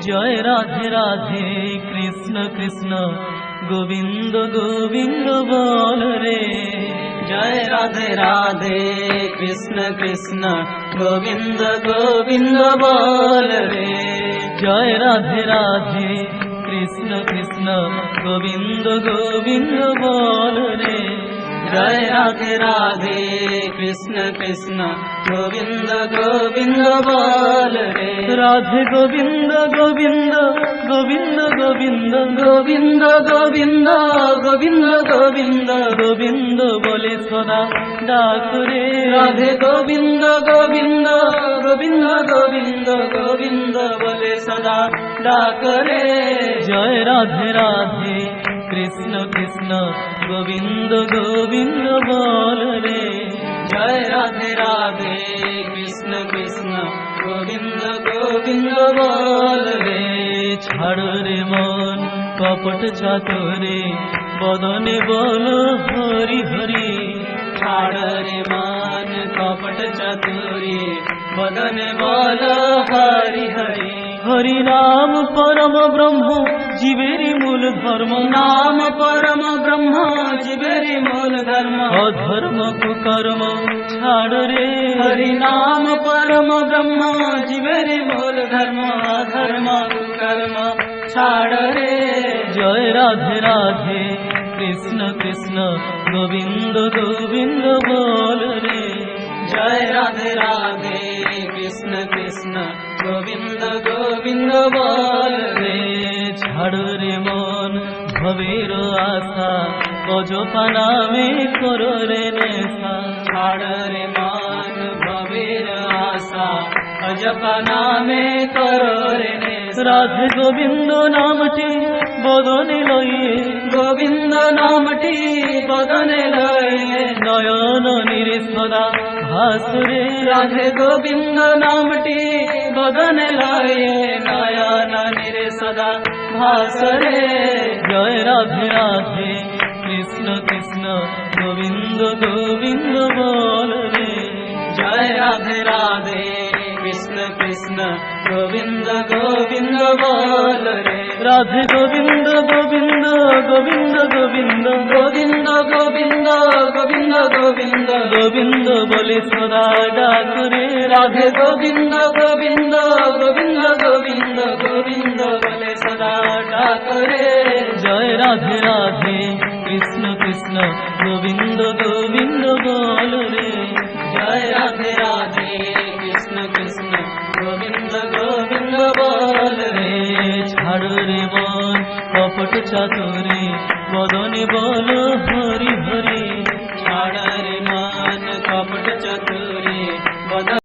জয় রাধে রাধে কৃষ্ণ কৃষ্ণ গোবিন্দ গোবিন্দ বল রে। জয় রাধে রাধে কৃষ্ণ কৃষ্ণ গোবিন্দ গোবিন্দ বল রে। জয় রাধে রাধে কৃষ্ণ কৃষ্ণ গোবিন্দ গোবিন্দ বল রে। জয় রাধে রাধে কৃষ্ণ কৃষ্ণ গোবিন্দ গোবিন্দ বল রে। রাধে গোবিন্দ গোবিন্দ গোবিন্দ গোবিন্দ গোবিন্দ গোবিন্দ গোবিন্দ গোবিন্দ গোবিন্দ বলে সদা ডাক রে। রাধে গোবিন্দ গোবিন্দ গোবিন্দ গোবিন্দ গোবিন্দ বলে সদা ডাক রে। জয় রাধে রাধে কৃষ্ণ কৃষ্ণ গোবিন্দ গোবিন্দ বল রে। জয় রাধে রাধে কৃষ্ণ কৃষ্ণ গোবিন্দ গোবিন্দ বল রে। ছাড় রে মন কপট চাতরে বদনে বল হরি হরি। ছাড় রে মান কপট চতুরি বদনে বল হরি হরি। হরি নাম পরম ব্রহ্ম জীবের মূল ধর্ম। নাম পরম ব্রহ্ম জীবের মূল ধর্ম। অধর্ম কুকর্ম ছাড় রে। হরি নাম পরম ব্রহ্ম জীবের মূল ধর্ম। অধর্ম কুকর্ম ছাড় রে। জয় রাধে রাধে কৃষ্ণ কৃষ্ণ গোবিন্দ গোবিন্দ বল রে। জয় রাধে রাধে কৃষ্ণ কৃষ্ণ গোবিন্দ গোবিন্দ বল রে। ছাড় রে মন ভবের আশা অজপা নামে করো রে নেশা। ছাড় রে মান ভবের আশা অজপ নামে করো রে নেশা। রাধে গোবিন্দ নামটি বদনে লইয়ে গোবিন্দ নামটি বদনে লয়ে নয়ন নিরে সদা ভাসুরে। রাধে গোবিন্দ নামটি বদনে লয়ে নয়ন নিরে সদা ভাসরে। জয় রাধে রাধে কৃষ্ণ কৃষ্ণ গোবিন্দ গোবিন্দ বল রে। জয় রাধে রাধে কৃষ্ণ কৃষ্ণ গোবিন্দ গোবিন্দ বল রে। রাধে গোবিন্দ গোবিন্দ গোবিন্দ গোবিন্দ গোবিন্দ গোবিন্দ গোবিন্দ গোবিন্দ গোবিন্দ বলে সদা ডাক রে। রাধে গোবিন্দ গোবিন্দ গোবিন্দ গোবিন্দ গোবিন্দ বলে সদা ডাক রে। জয় রাধে রাধে কৃষ্ণ কৃষ্ণ গোবিন্দ গোবিন্দ বল রে। জয় রাধে রাধে কৃষ্ণ কৃষ্ণ গোবিন্দ গোবিন্দ বল রে। ছাড় রে মন কপট চাতুরে বদনে বল হরি হরি।